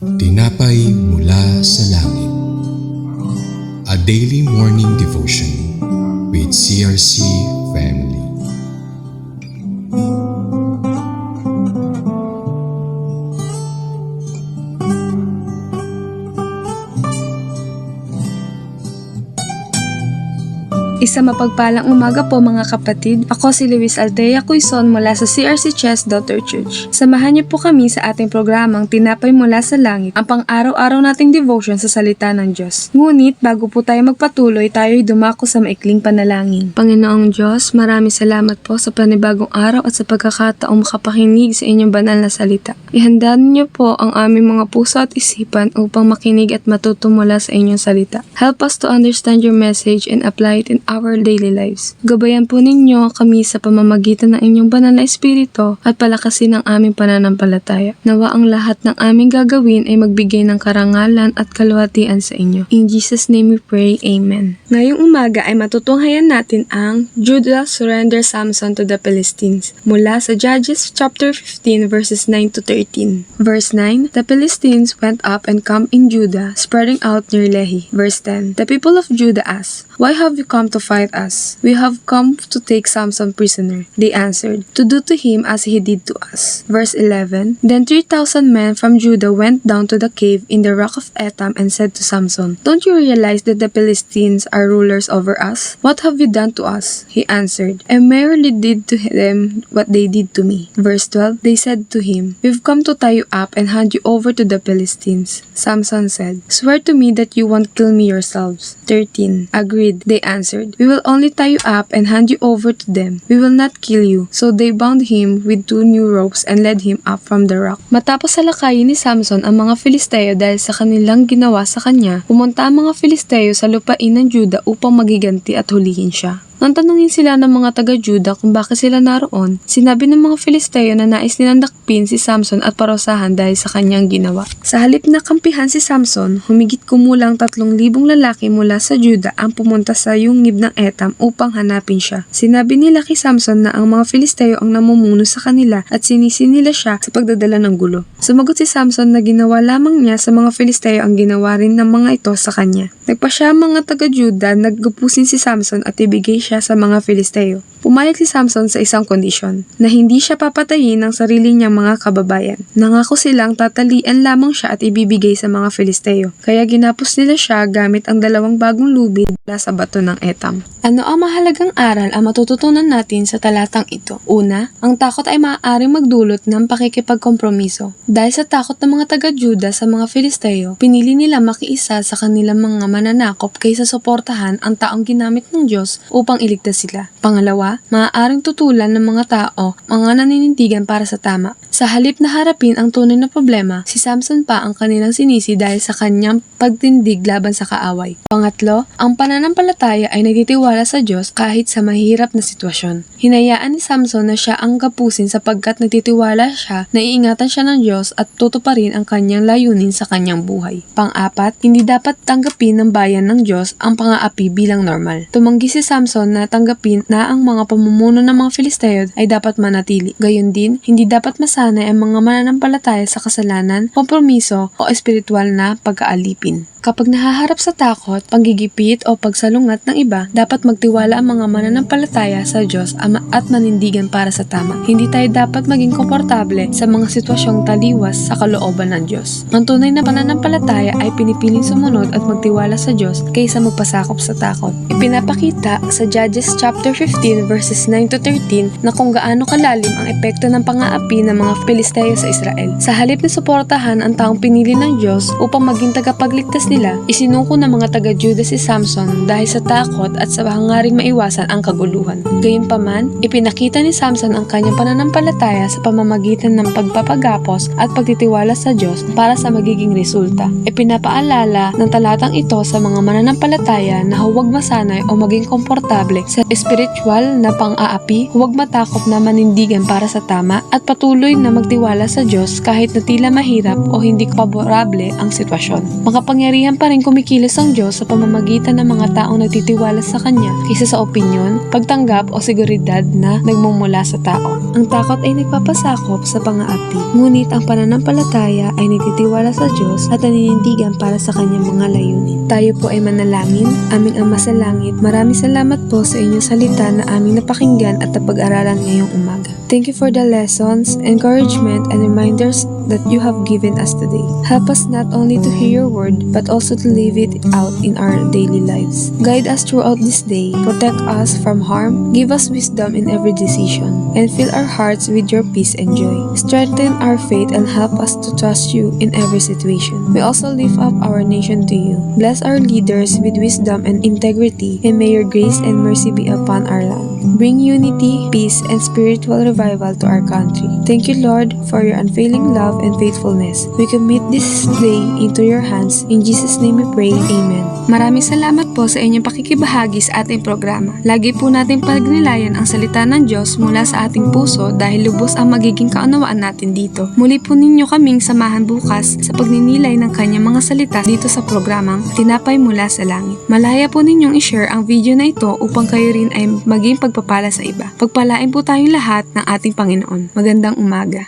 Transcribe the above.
Tinapay mula sa langit. A daily morning devotion with CRC family. Isa mapagpalang umaga po mga kapatid. Ako si Luis Altea Quezon mula sa CRC Chess Daughter Church. Samahan niyo po kami sa ating programang Tinapay Mula sa Langit, ang pang-araw-araw nating devotion sa salita ng Diyos. Ngunit bago po tayo magpatuloy, tayo'y dumako sa maikling panalangin. Panginoong Diyos, maraming salamat po sa panibagong araw at sa pagkakataong makapakinig sa inyong banal na salita. Ihandaan niyo po ang aming mga puso at isipan upang makinig at matuto mula sa inyong salita. Help us to understand your message and apply it in our daily lives. Gabayan po ninyo kami sa pamamagitan ng inyong banal na espiritu at palakasin ang aming pananampalataya. Nawa ang lahat ng aming gagawin ay magbigay ng karangalan at kaluwatian sa inyo. In Jesus' name we pray, Amen. Ngayong umaga ay matutunghayan natin ang Judah surrender Samson to the Philistines mula sa Judges chapter 15 verses 9 to 13. Verse 9, the Philistines went up and camped in Judah, spreading out near Lehi. Verse 10, the people of Judah asked, "Why have you come to fight us? We have come to take Samson prisoner." They answered, "To do to him as he did to us." Verse 11, then 3,000 men from Judah went down to the cave in the rock of Etam and said to Samson, "Don't you realize that the Philistines are rulers over us? What have you done to us?" He answered, "I merely did to them what they did to me." Verse 12, they said to him, "We've come to tie you up and hand you over to the Philistines." Samson said, "Swear to me that you won't kill me yourselves." 13, agreed, they answered, "We will only tie you up and hand you over to them. We will not kill you." So they bound him with 2 new ropes and led him up from the rock. Matapos salakayin ni Samson ang mga Filisteo dahil sa kanilang ginawa sa kanya, pumunta ang mga Filisteo sa lupain ng Juda upang magiganti at hulihin siya. Nang tanungin sila ng mga taga-Juda kung bakit sila naroon, sinabi ng mga Filisteo na nais nilang dakpin si Samson at parusahan dahil sa kanyang ginawa. Sa halip na kampihan si Samson, humigit kumulang 3,000 lalaki mula sa Juda ang pumunta sa yungib ng Etam upang hanapin siya. Sinabi nila kay Samson na ang mga Filisteo ang namumuno sa kanila at sinisi nila siya sa pagdadala ng gulo. Sumagot si Samson na ginawa lamang niya sa mga Filisteo ang ginawa rin ng mga ito sa kanya. Nagpa siya ang mga taga-Juda, naggupusin si Samson at ibigay siya sa mga Filisteo. Pumayag si Samson sa isang kondisyon, na hindi siya papatayin ng sarili niyang mga kababayan. Nangako silang tatalian lamang siya at ibibigay sa mga Filisteo. Kaya ginapos nila siya gamit ang 2 bagong lubid mula sa bato ng Etam. Ano ang mahalagang aral ang matututunan natin sa talatang ito? Una, ang takot ay maaaring magdulot ng pakikipagkompromiso. Dahil sa takot ng mga taga-Juda sa mga Filisteo, pinili nila makiisa sa kanilang mga mananakop kaysa suportahan ang taong ginamit ng Diyos upang iligtas sila. Pangalawa, maaaring tutulan ng mga tao mga naninindigan para sa tama. Sa halip na harapin ang tunay na problema, si Samson pa ang kanilang sinisi dahil sa kanyang pagtindig laban sa kaaway. Pangatlo, ang pananampalataya ay nagtitiwala sa Diyos kahit sa mahirap na sitwasyon. Hinayaan ni Samson na siya ang kapusin sapagkat nagtitiwala siya na iingatan siya ng Diyos at tutuparin ang kanyang layunin sa kanyang buhay. Pang-apat, hindi dapat tanggapin ng bayan ng Diyos ang pang-aapi bilang normal. Tumanggi si Samson na tanggapin na ang mga pamumuno ng mga Filisteo ay dapat manatili. Gayon din, hindi dapat masanay ang mga mananampalataya sa kasalanan, kompromiso o espiritual na pag-aalipin. Kapag nahaharap sa takot, panggigipit o pagsalungat ng iba, dapat magtiwala ang mga mananampalataya sa Diyos at manindigan para sa tama. Hindi tayo dapat maging komportable sa mga sitwasyong taliwas sa kalooban ng Diyos. Ang tunay na pananampalataya ay pinipiling sumunod at magtiwala sa Diyos kaysa magpasakop sa takot. Ipinapakita sa Judges chapter 15 verses 9 to 13 na kung gaano kalalim ang epekto ng pang-aapi ng mga Filisteo sa Israel. Sa halip na suportahan ang taong pinili ng Diyos upang maging tagapagligtas nila, isinuko ng mga taga-Juda si Samson dahil sa takot at sa hangaring maiwasan ang kaguluhan. Gayunpaman, ipinakita ni Samson ang kanyang pananampalataya sa pamamagitan ng pagpapagapos at pagtitiwala sa Diyos para sa magiging resulta. Ipinapaalala ng talatang ito sa mga mananampalataya na huwag masanay o maging komportable sa espiritual na pang-aapi, huwag matakot na manindigan para sa tama at patuloy na magtiwala sa Diyos kahit na tila mahirap o hindi paborable ang sitwasyon. Makapangyarihan kapangyarihan pa rin kumikilos ang Diyos sa pamamagitan ng mga taong nagtitiwala sa Kanya kaysa sa opinyon, pagtanggap o seguridad na nagmumula sa tao. Ang takot ay nagpapasakop sa pang-aapi, ngunit ang pananampalataya ay nagtitiwala sa Diyos at naninindigan para sa Kanyang mga layunin. Tayo po ay manalangin. Aming Ama sa Langit, maraming salamat po sa inyong salita na aming napakinggan at napag-aralan ngayong umaga. Thank you for the lessons, encouragement, and reminders that you have given us today. Help us not only to hear your word, but also to live it out in our daily lives. Guide us throughout this day, protect us from harm, give us wisdom in every decision, and fill our hearts with your peace and joy. Strengthen our faith and help us to trust you in every situation. We also lift up our nation to you. Bless our leaders with wisdom and integrity, and may your grace and mercy be upon our land. Bring unity, peace, and spiritual revival to our country. Thank you, Lord, for your unfailing love and faithfulness. We commit this day into your hands. In Jesus' name we pray. Amen. Maraming salamat po sa inyong pakikibahagi sa ating programa. Lagi po natin pagnilayan ang salita ng Diyos mula sa ating puso dahil lubos ang magiging kaunawaan natin dito. Muli po ninyo kaming samahan bukas sa pagninilay ng kanyang mga salita dito sa programang Tinapay Mula sa Langit. Malaya po ninyong i-share ang video na ito upang kayo rin ay maging pagpapala sa iba. Pagpalain po tayong lahat ng ating Panginoon. Magandang umaga.